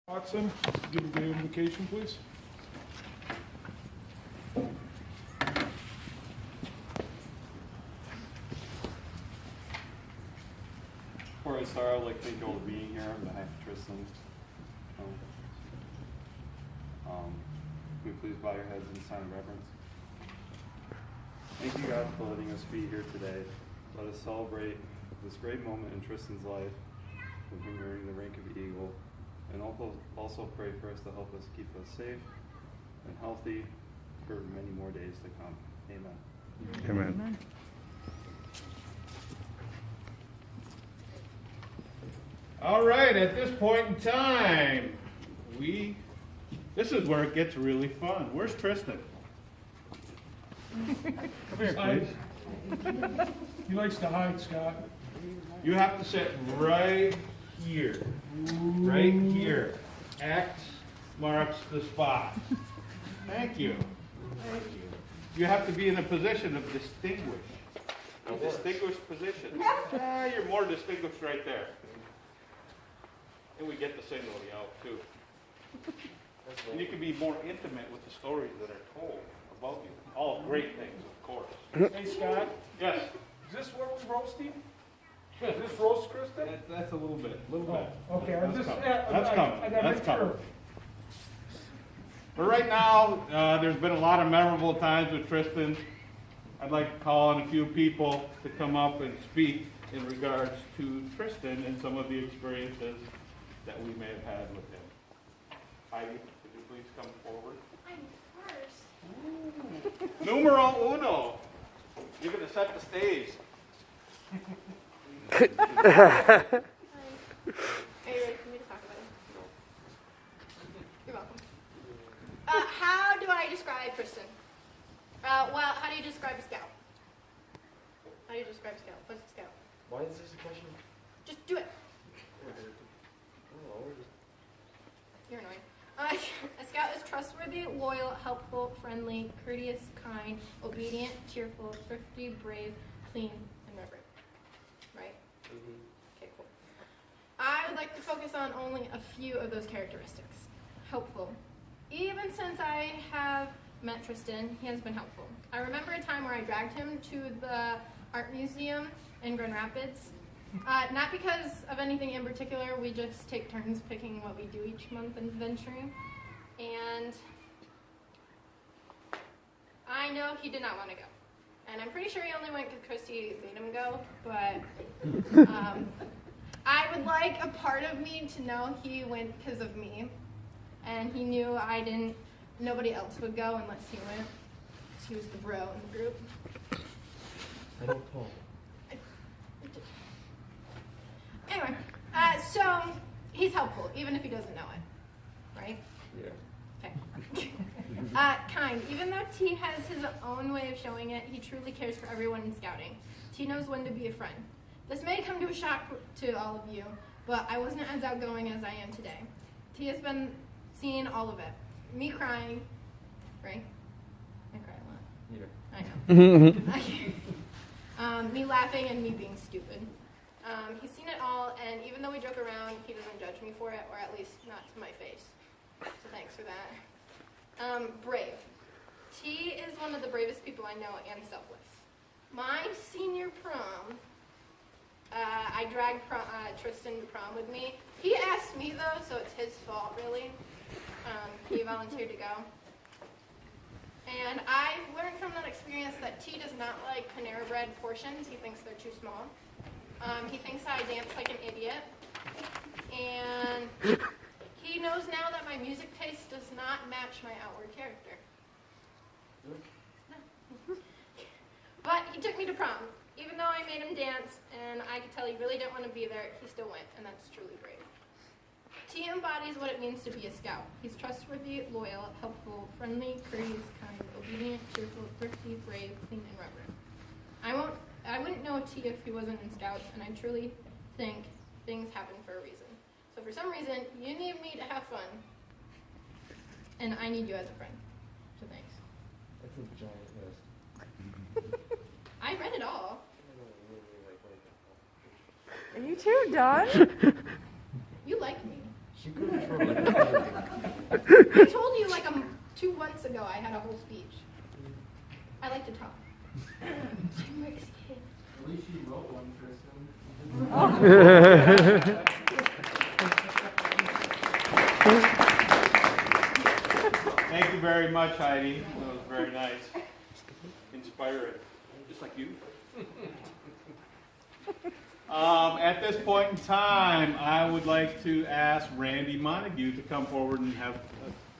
Watson, give the invocation, please. Before I start, I'd like to thank you all for being here on behalf of Tristan. Can we please bow your heads in sign of reverence? Thank you, God, for letting us be here today. Let us celebrate this great moment in Tristan's life of him earning the rank of Eagle, and also pray for us to help us keep us safe and healthy for many more days to come. Amen. Amen. All right, at this point in time, this is where it gets really fun. Where's Tristan? Come here, please. He likes to hide, Scott. You have to sit right here. Right here. X marks the spot. Thank you. Thank you. You have to be in a position of distinguish. A distinguished position. You're more distinguished right there. And we get the signaling out too. And you can be more intimate with the stories that are told about you. All great things, of course. Hey, Scott. Yes. Is this where we're roasting? Is this roast, Krista? That's a little bit. Okay, I'm just. That's coming. I gotta That's make coming. sure. But right now, there's been a lot of memorable times with Tristan. I'd like to call on a few people to come up and speak in regards to Tristan and some of the experiences that we may have had with him. Heidi, could you please come forward? I'm first. Numero uno. You're going to set the stage. Are you ready for me to talk about it? You're welcome. How do I describe Tristan? Well, how do you describe a scout? How do you describe a scout? What's a scout? Why is this a question? Just do it. Oh, You're annoying. A scout is trustworthy, loyal, helpful, friendly, courteous, kind, obedient, cheerful, thrifty, brave, clean, and reverent. Right? Okay, cool. I would like to focus on only a few of those characteristics. Helpful. Even since I have met Tristan, he has been helpful. I remember a time where I dragged him to the art museum in Grand Rapids. Not because of anything in particular, we just take turns picking what we do each month in venturing. And I know he did not want to go. And I'm pretty sure he only went because Christy made him go, but I would like a part of me to know he went because of me. And he knew nobody else would go unless he went. Because he was the bro in the group. I don't talk. Anyway, so he's helpful, even if he doesn't know it, right? Yeah. Okay. Kind. Even though T has his own way of showing it, he truly cares for everyone in scouting. T knows when to be a friend. This may come to a shock to all of you, but I wasn't as outgoing as I am today. T has been seeing all of it. Me crying, right? I cry a lot. Yeah. I know. Me laughing and me being stupid. He's seen it all, and even though we joke around, he doesn't judge me for it, or at least not to my face. So thanks for that. Brave. T is one of the bravest people I know, and selfless. My senior prom, I dragged Tristan to prom with me. He asked me, though, so it's his fault, really. He volunteered to go. And I've learned from that experience that T does not like Panera Bread portions. He thinks they're too small. He thinks I dance like an idiot. And he knows now that my music taste does not match my outward character. No. But he took me to prom. Even though I made him dance and I could tell he really didn't want to be there, he still went, and that's truly brave. T embodies what it means to be a scout. He's trustworthy, loyal, helpful, friendly, courteous, kind, obedient, cheerful, thrifty, brave, clean, and reverent. I wouldn't know T if he wasn't in scouts, and I truly think things happen for a reason. So for some reason, you need me to have fun, and I need you as a friend. So thanks. That's a giant list. I read it all. Are you too done? You like me. She could have I told you like 2 months ago I had a whole speech. I like to talk. I'm Rick's kid. At least you wrote one, Tristan. Thank you very much, Heidi. That was very nice. Inspiring. Just like you. At this point in time, I would like to ask Randy Montague to come forward and have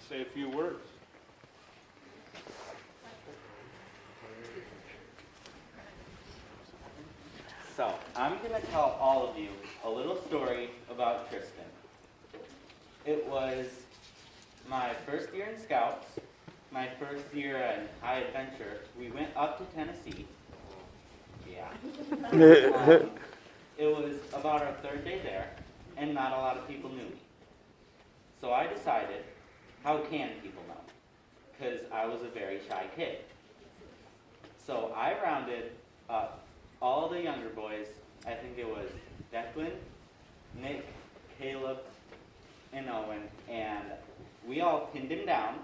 say a few words. So, I'm going to tell all of you a little story about Tristan. It was my first year in Scouts, my first year in High Adventure. We went up to Tennessee. Yeah. It was about our 3rd day there, and not a lot of people knew me. So I decided, how can people know? Because I was a very shy kid. So I rounded up all the younger boys. I think it was Declan, Nick, Caleb, and Owen, and we all pinned him down.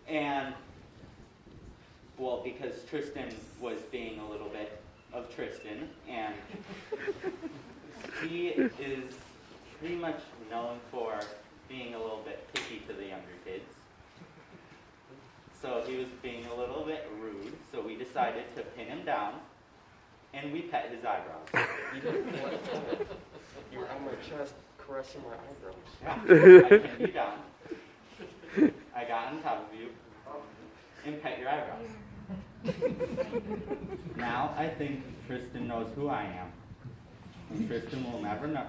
And, well, because Tristan was being a little bit of Tristan, and he is pretty much known for being a little bit picky to the younger kids. So he was being a little bit rude, so we decided to pin him down, and we pet his eyebrows. You were on my chest caressing my eyebrows. Yeah, I pinned you down. I got on top of you and pet your eyebrows. Now I think Tristan knows who I am. And Tristan will never know,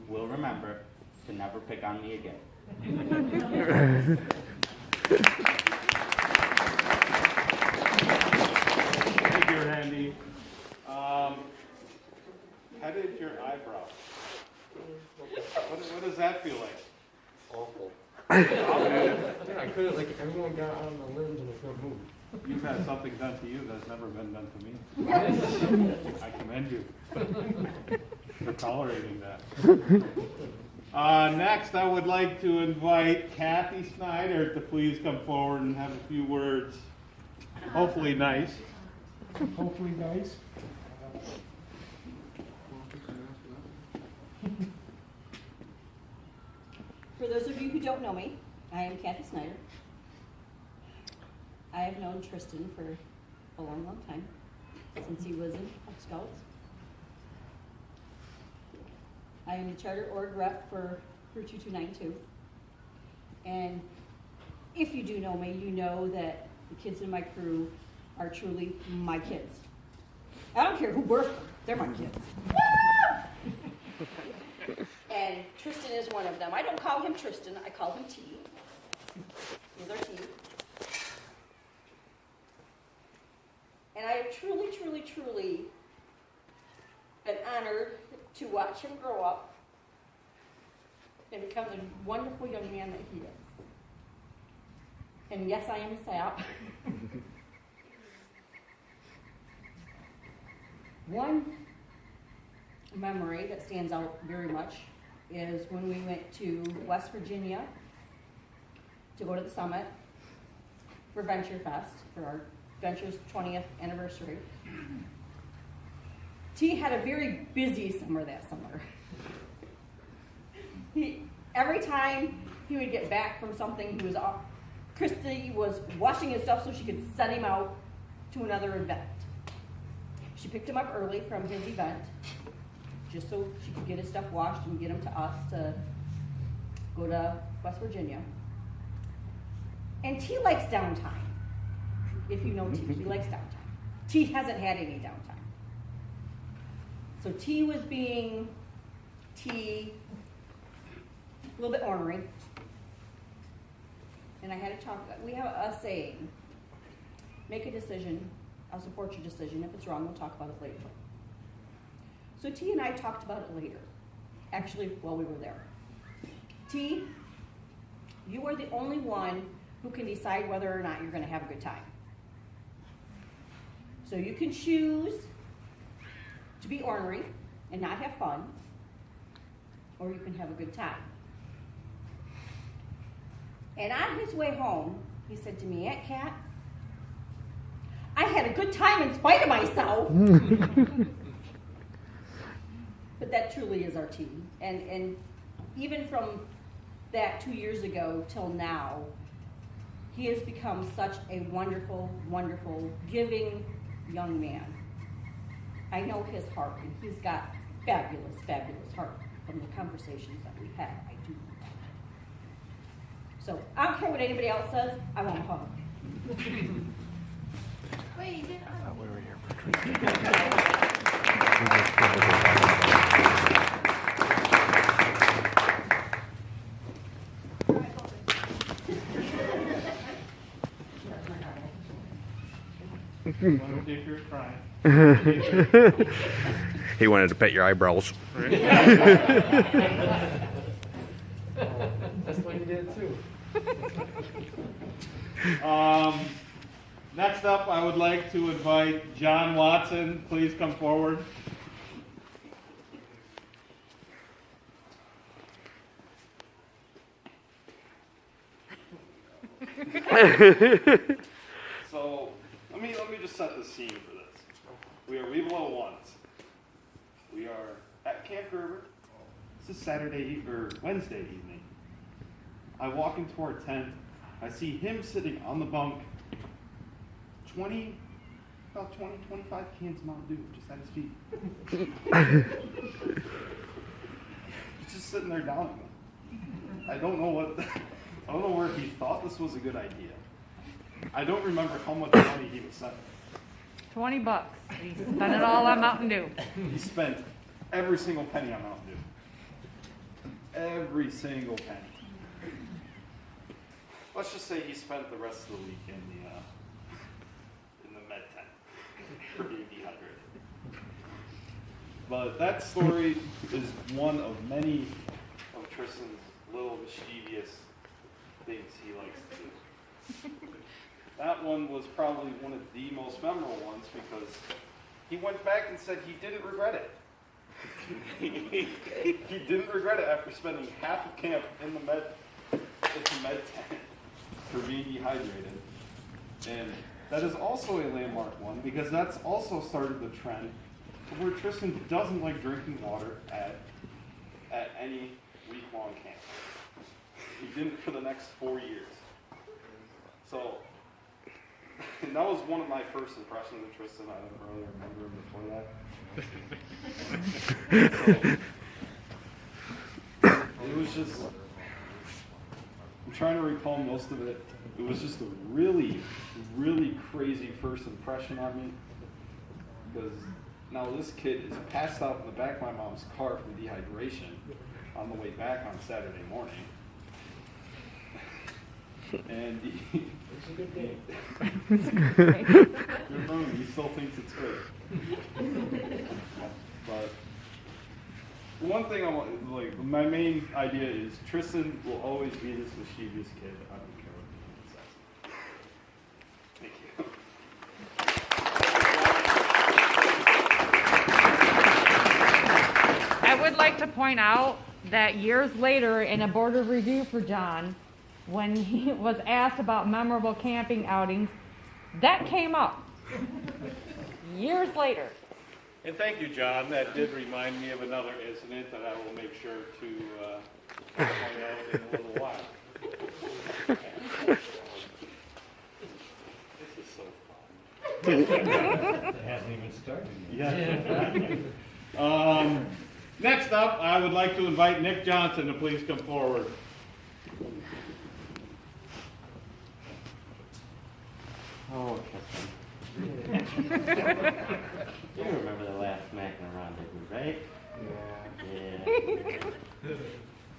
will remember to never pick on me again. Thank you, Randy. Petted your eyebrow. What does that feel like? Awful. Okay. Yeah, I couldn't, like, everyone got on the limbs and I couldn't move. You've had something done to you that's never been done to me. I commend you for tolerating that. Next, I would like to invite Kathy Snyder to please come forward and have a few words. Hopefully nice. Hopefully nice. For those of you who don't know me, I am Kathy Snyder. I have known Tristan for a long, long time, since he was in Cub Scouts. I am the charter org rep for Crew 2292. And if you do know me, you know that the kids in my crew are truly my kids. I don't care who birthed them, they're my kids. And Tristan is one of them. I don't call him Tristan, I call him T. He's our T. And I have truly, truly, truly been honored to watch him grow up and become the wonderful young man that he is. And yes, I am a sap. One memory that stands out very much is when we went to West Virginia to go to the summit for Venture Fest, for our Venture's 20th anniversary. T had a very busy summer that summer. Every time he would get back from something, Christy was washing his stuff so she could send him out to another event. She picked him up early from his event, just so she could get his stuff washed and get him to us to go to West Virginia. And T likes downtime. If you know T, he likes downtime. T hasn't had any downtime. So T was being T, a little bit ornery. And I had to talk, we have a saying, make a decision, I'll support your decision. If it's wrong, we'll talk about it later. So T and I talked about it later, actually while we were there. T, you are the only one who can decide whether or not you're going to have a good time. So you can choose to be ornery and not have fun, or you can have a good time. And on his way home, he said to me, Aunt Kat, I had a good time in spite of myself. But that truly is our team. And even from that 2 years ago till now, he has become such a wonderful, wonderful, giving young man. I know his heart, and he's got fabulous, fabulous heart from the conversations that we had. I do. So I don't care what anybody else says, I want a hug. Wait, you didn't. I thought we were here for Tristan. If you're crying. He wanted to pet your eyebrows. That's what you did too. Next up, I would like to invite John Watson. Please come forward. So let me just set the scene for this. We are We Below Ones. We are at Camp Gerber. This is Wednesday evening. I walk into our tent. I see him sitting on the bunk. 25 cans of Mountain Dew just at his feet. He's just sitting there down. I don't know where he thought this was a good idea. I don't remember how much money he was spending. $20. He spent it all on Mountain Dew. He spent every single penny on Mountain Dew. Every single penny. Let's just say he spent the rest of the week in the med tent for being dehydrated. But that story is one of many of Tristan's little mischievous things he likes to do. That one was probably one of the most memorable ones because he went back and said he didn't regret it. He didn't regret it after spending half of camp in the med tent for being dehydrated. And that is also a landmark one because that's also started the trend where Tristan doesn't like drinking water at any week-long camp. He didn't for the next 4 years. So, and that was one of my first impressions of Tristan. I don't really remember him before that. So, it was just, I'm trying to recall most of it. It was just a really, really crazy first impression on me. Because now this kid is passed out in the back of my mom's car from dehydration on the way back on Saturday morning. And It's a good day. he still thinks it's great. But one thing I want, like, my main idea is Tristan will always be this mischievous kid. I don't care what anyone says. Thank you. I would like to point out that years later in a board of review for John, when he was asked about memorable camping outings, that came up years later. And thank you, John. That did remind me of another incident that I will make sure to point out in a little while. This is so fun. It hasn't even started yet. Yeah. Next up, I would like to invite Nick Johnson to please come forward. Oh, Tristan. You remember the last smacking around rendezvous, right? Yeah.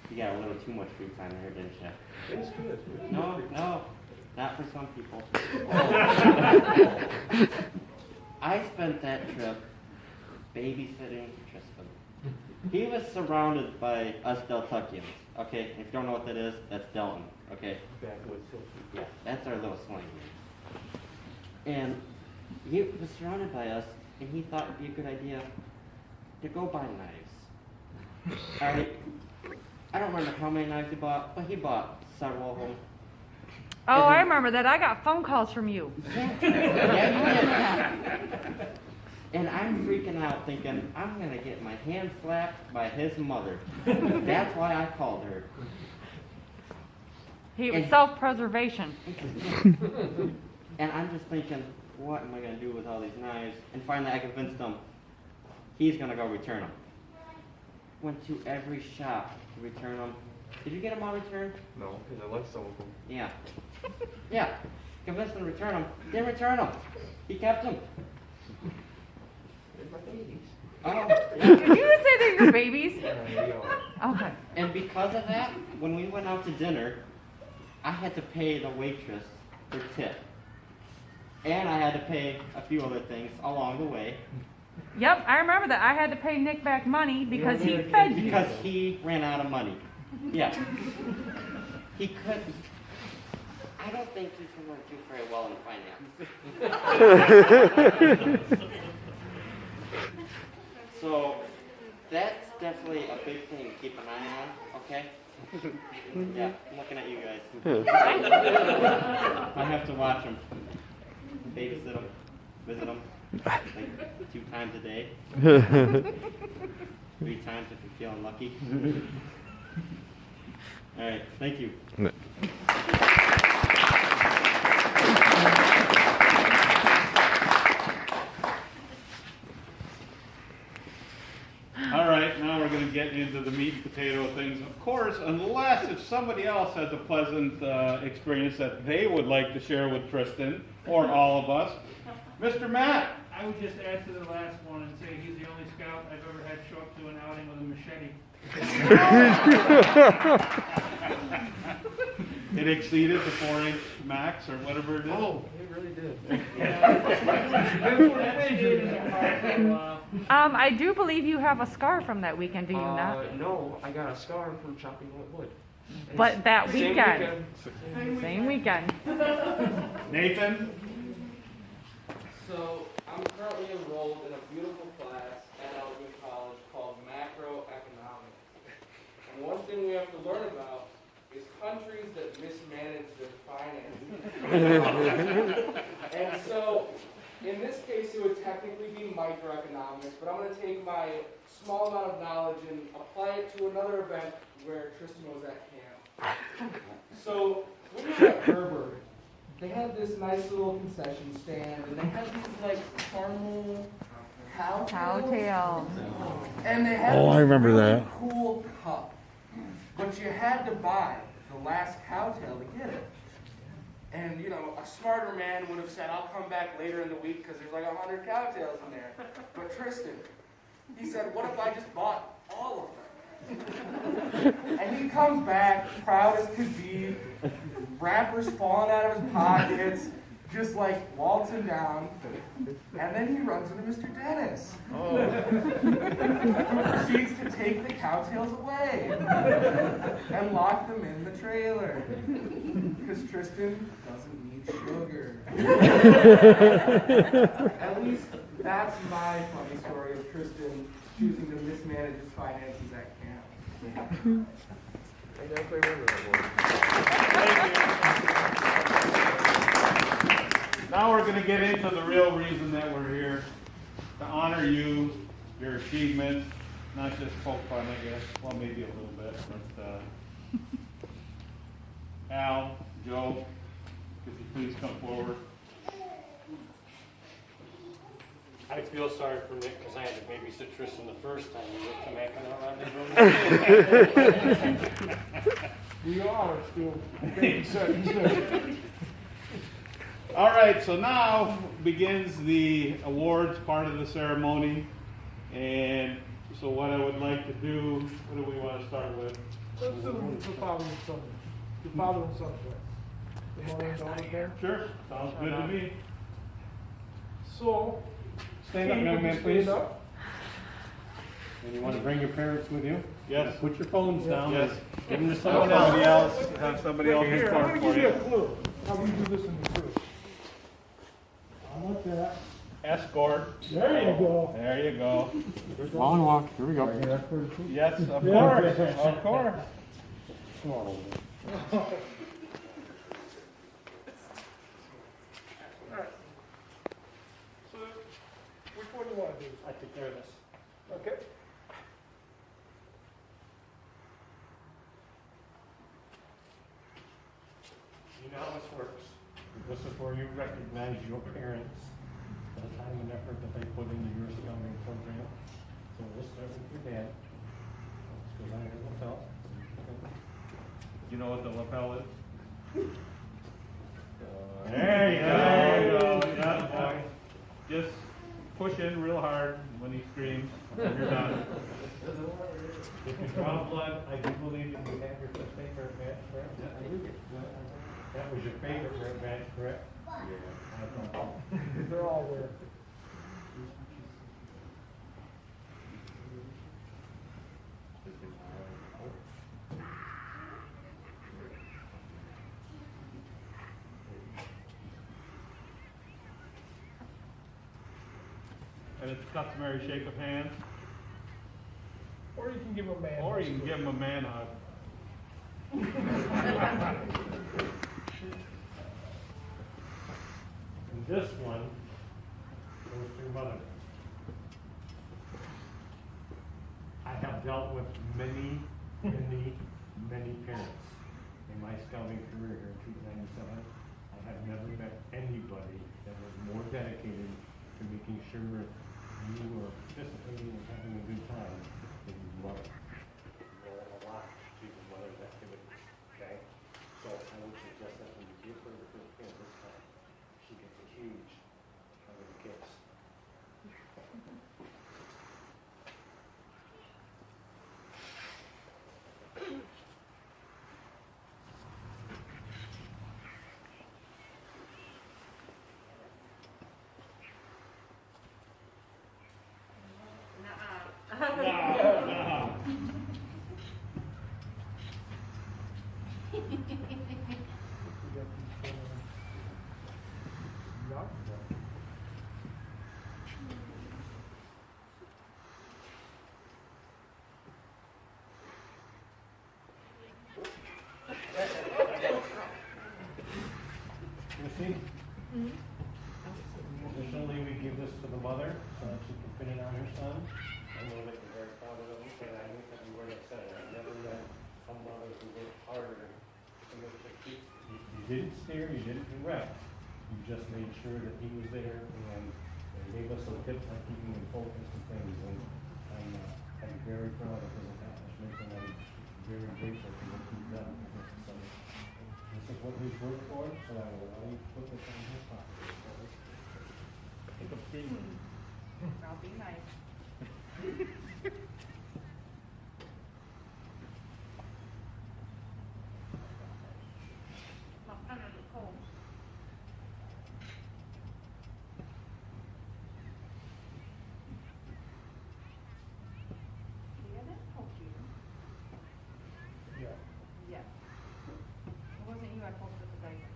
You got a little too much free time here, didn't you? It's good. No, not for some people. I spent that trip babysitting Tristan. He was surrounded by us Deltuckians. Okay, if you don't know what that is, that's Delton. Okay. Backwoods hill. Yeah, that's our little slang. And he was surrounded by us, and he thought it'd be a good idea to go buy knives. Alright, I don't remember how many knives he bought, but he bought several of them. Oh, I remember that. I got phone calls from you. Yeah, you did. And I'm freaking out thinking, I'm going to get my hand slapped by his mother. That's why I called her. It was self-preservation. And I'm just thinking, what am I going to do with all these knives? And finally I convinced him he's going to go return them. Went to every shop to return them. Did you get them all returned? No, because I like some of them. Yeah. Yeah. Convinced him to return them. Didn't return them. He kept them. They're my babies. Oh, Did you just say they're your babies? Okay. and because of that, when we went out to dinner, I had to pay the waitress her tip. And I had to pay a few other things along the way. Yep, I remember that. I had to pay Nick back money because he fed you. Because he ran out of money. Yeah. He couldn't. I don't think he's going to do very well in finance. So, that's definitely a big thing to keep an eye on, okay? Yeah, I'm looking at you guys. I have to watch them. Babysit them. Visit them. Like 2 times a day. 3 times if you're feeling lucky. All right, thank you. All right, now we're going to get into the meat and potato things. Of course, unless if somebody else has a pleasant experience that they would like to share with Tristan or all of us. Mr. Matt. I would just add to the last one and say he's the only scout I've ever had show up to an outing with a machete. It exceeded the 4-inch max or whatever it is. Oh, it really did. I do believe you have a scar from that weekend, do you not? No, I got a scar from chopping wood. But that Same weekend. Same weekend. Nathan? So, I'm currently enrolled in a beautiful class at Elgin College called macroeconomics. And one thing we have to learn about is countries that mismanage their finances. And so, in this case, it would technically be microeconomics, but I'm going to take my small amount of knowledge and apply it to another event where Tristan was at camp. So, when we were at Herbert, they had this nice little concession stand, and they had these like caramel Cowtail. and they had I remember really that. cool cup, but you had to buy the last cowtail to get it. And you know, a smarter man would have said, "I'll come back later in the week because there's like 100 cowtails in there." But Tristan, he said, "What if I just bought all of them?" And he comes back, proud as could be, wrappers falling out of his pockets, just like waltzing down. And then he runs into Mr. Dennis, who proceeds to take the cowtails away and lock them in the trailer. Because Tristan doesn't need sugar. At least that's my funny story of Tristan choosing to mismanage his finances at camp. I definitely remember that one. Now we're going to get into the real reason that we're here. To honor you, your achievements, not just poke fun, I guess. Well, maybe a little bit. But Al, Joe, could you please come forward? I feel sorry for Nick because I had to babysit Tristan the first time we were coming around the room. We are still. All right, so now begins the awards part of the ceremony. And so what I would like to do, what do we want to start with? Let's do the father and son. The father and son first. The mother and daughter there. Sure, sounds good to me. So, Stand up, young man, stand please. up. And you want to bring your parents with you? Yes. Put your phones down. Yes. Give them to Have someone somebody else. else, have somebody else Here, I'm record going to for give you a you. clue how we do this in the church. I like that. Escort. There you go. There you go. Long walk. Here we go. Yes, of Yeah. course, of course. Come on over there. take care of this. Okay. You know how this works. This is where you recognize your parents for the time and effort that they put into your scouting program. So we'll start with your dad. This goes on your lapel. You know what the lapel is? There you go. There you go. Yeah, boy. Just push in real hard when he screams, and you're done. If you draw blood, I do believe that you have your first favorite match, correct? That was your favorite match, correct? Yeah. They're all there. And it's customary shake of hands, Or you can give a man. or you can give him a man hug. And this one goes to your mother. I have dealt with many parents in my scouting career here in Troop 97. I have never met anybody that was more dedicated to making sure you were participating and having a good time than your mother. You owe a lot to your mother's activities, okay? So I would suggest that when you give her the first pin this time, she gets a huge hug of the kiss. Lucy? Additionally, we give this to the mother so that she can pin it on her son. I know that you're very proud of him, and I think that you were upset. I never met a mother who worked harder to make sure you didn't stare, you didn't direct. You just made sure that he was there and gave us some tips on keeping him focused and things. And I'm very proud of his accomplishments, and I'm very grateful for what he's done. So this is what he's worked for, so I will always put this in his pocket. Take a big I'll be nice. Yeah. Yeah. It wasn't you, I posted the diaper.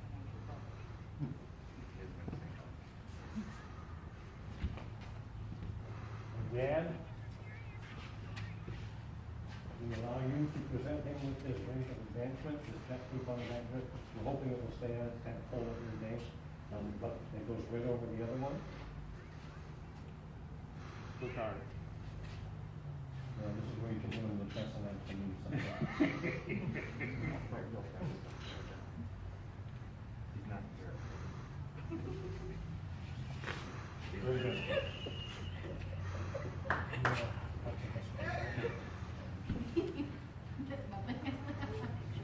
Dad, we allow you to present him with this range of advancement, this pet group on the back. We're hoping it will stay on, it's kind of full every day, but it goes right over the other one. push hard. Yeah, this is where you can give him the best and then can use something. He's not here. Very good.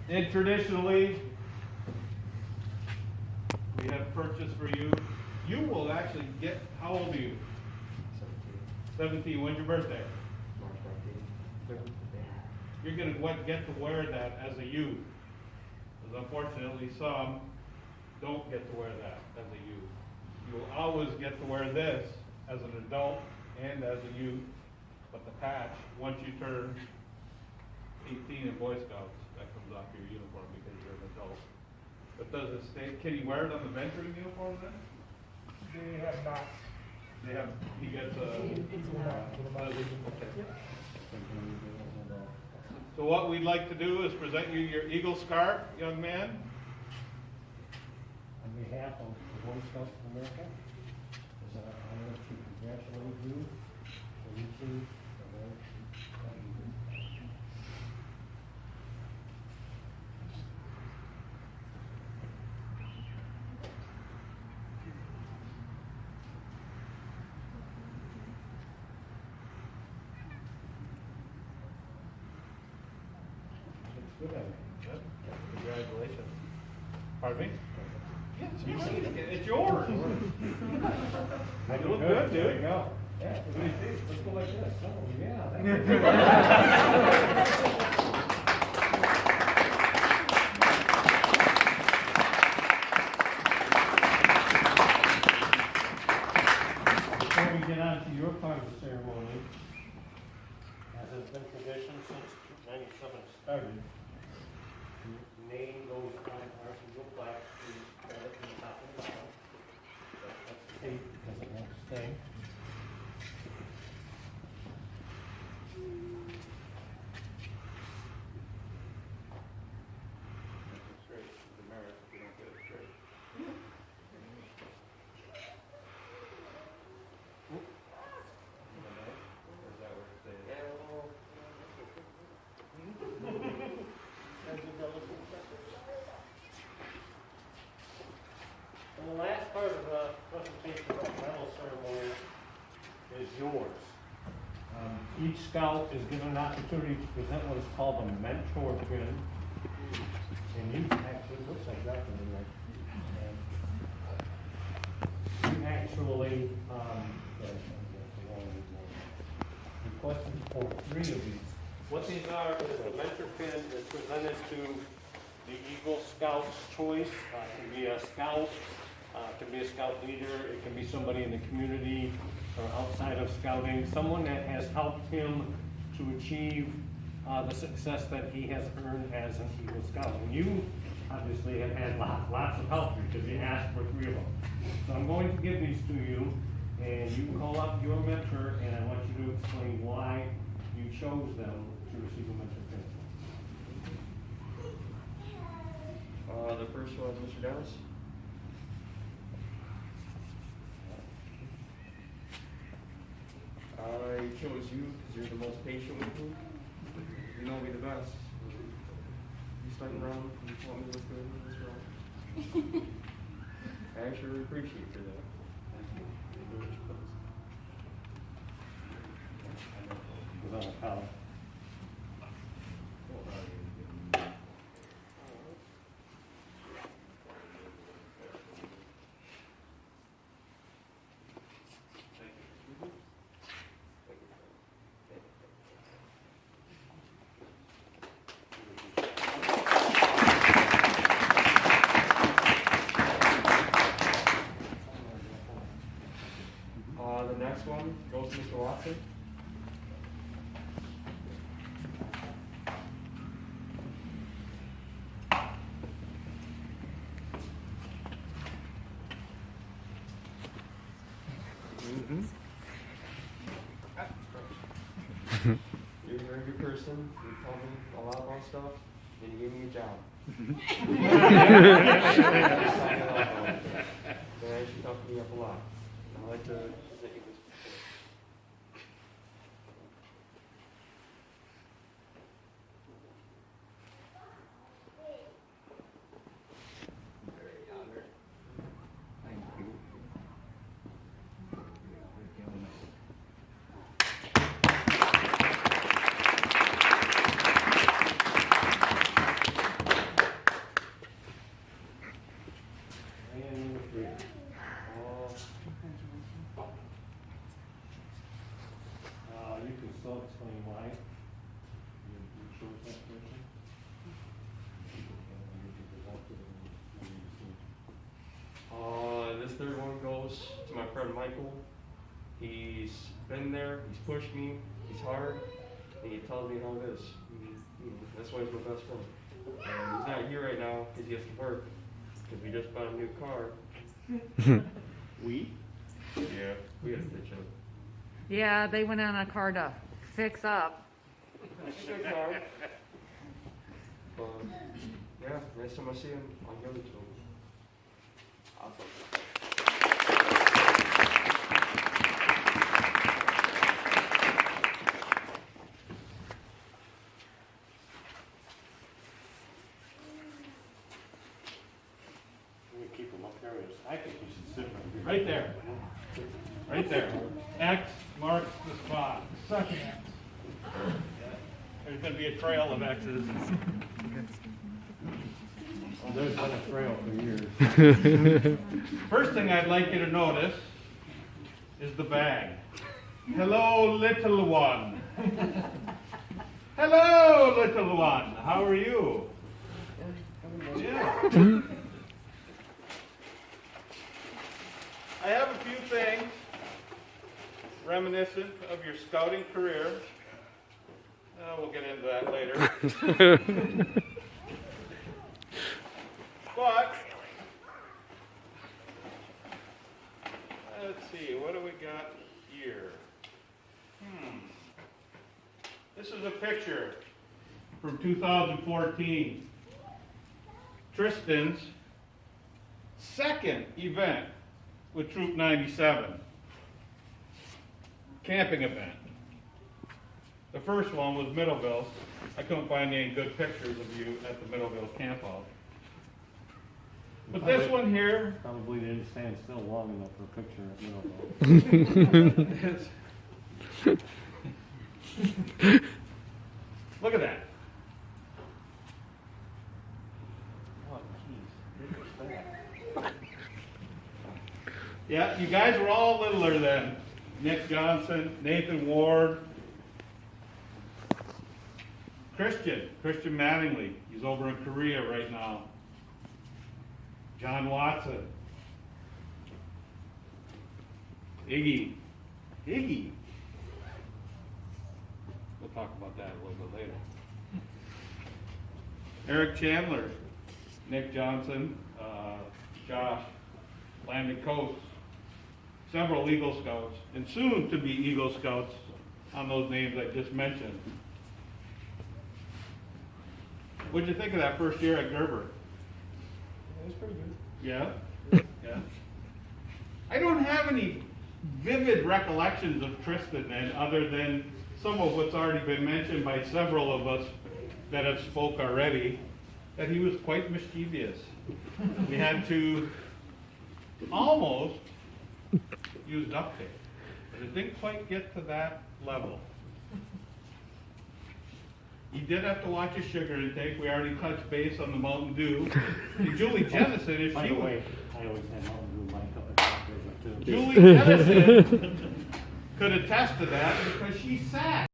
And traditionally, we have purchased for you. You will actually get, how old are you? 17. When's your birthday? You're going to get to wear that as a youth. Because unfortunately, some don't get to wear that as a youth. You will always get to wear this as an adult and as a youth. But the patch, once you turn 18 in Boy Scouts, that comes off your uniform because you're an adult. But does it stay? Can you wear it on the venturing uniform then? They have not. They have. He gets a. So what we'd like to do is present you your Eagle Scarf, young man. On behalf of the Boy Scouts of America, it's an honor to congratulate you for You too. Good. Congratulations. Pardon me? It's yours. You look good, dude. There you go. Yeah, let's go like this. Oh, yeah. Before we get on to your part of the ceremony, as has been tradition since 97 started, name goes on our Google plaque, please stand it from the top and the bottom. That's the tape because it won't stay. That's straight. The merit, if you don't get it straight. Or is that where it stays? And the last part of the presentation of the medal ceremony is yours. Each scout is given an opportunity to present what is called a mentor pin. And you actually, looks like that one, right? You actually, requested for 3 of these. What these are is the mentor pin is presented to the Eagle Scout's choice. It can be a scout, it can be a scout leader, it can be somebody in the community or outside of scouting, someone that has helped him to achieve the success that he has earned as an Eagle Scout. And you obviously have had lots of help because you asked for 3 of them. So I'm going to give these to you, and you can call up your mentor, and I want you to explain why you chose them to receive a mentor pin. The first one is Mr. Dennis. I chose you because you're the most patient with me. You know me the best. You stand around, you tell me what's good and what's wrong. I actually appreciate you for that. Was on a collar. The next one goes to Mr. Watson. You're a very good person. You taught me a lot about stuff, and you gave me a job. That actually helped me up a lot. I'd like to present you this. Thank you. And number 3. You can still explain why you chose that person. This third one goes to my friend Michael. He's been there, he's pushed me, he's hard, and he tells me how it is. That's why he's my best friend. And he's not here right now because he has to work, because we just bought a new car. Yeah, we had to pitch in. Yeah, they went on a car to fix up. It's a good car. But, yeah, next time I see him, I'll give it to him. Awesome. Right there. Right there. X marks the spot. Second X. There's going to be a trail of X's. Well, there's been a trail for years. First thing I'd like you to notice is the bag. Hello, little one. Hello, little one. How are you? Yeah. I have a few things reminiscent of your scouting career. We'll get into that later. But, let's see, what do we got here? This is a picture from 2014. Tristan's second event with Troop 97. Camping event. The first one was Middleville. I couldn't find any good pictures of you at the Middleville camp out. But this one here, Probably didn't stand still long enough for a picture at Middleville. look at that. Yeah, you guys were all littler then. Nick Johnson, Nathan Ward, Christian Mattingly. He's over in Korea right now. John Watson. Iggy. We'll talk about that a little bit later. Eric Chandler, Nick Johnson, Josh, Landon Coates, several Eagle Scouts, and soon to be Eagle Scouts on those names I just mentioned. What'd you think of that first year at Gerber? It was pretty good. Yeah? Yeah. I don't have any vivid recollections of Tristan then, other than some of what's already been mentioned by several of us that have spoke already, that he was quite mischievous. We had to almost use duct tape, but it didn't quite get to that level. He did have to watch his sugar intake. We already touched base on the Mountain Dew. And Julie Jennison, if By she the was... way, I always had Mountain Dew in my cup of coffee too. Julie Jennison could attest to that because she sat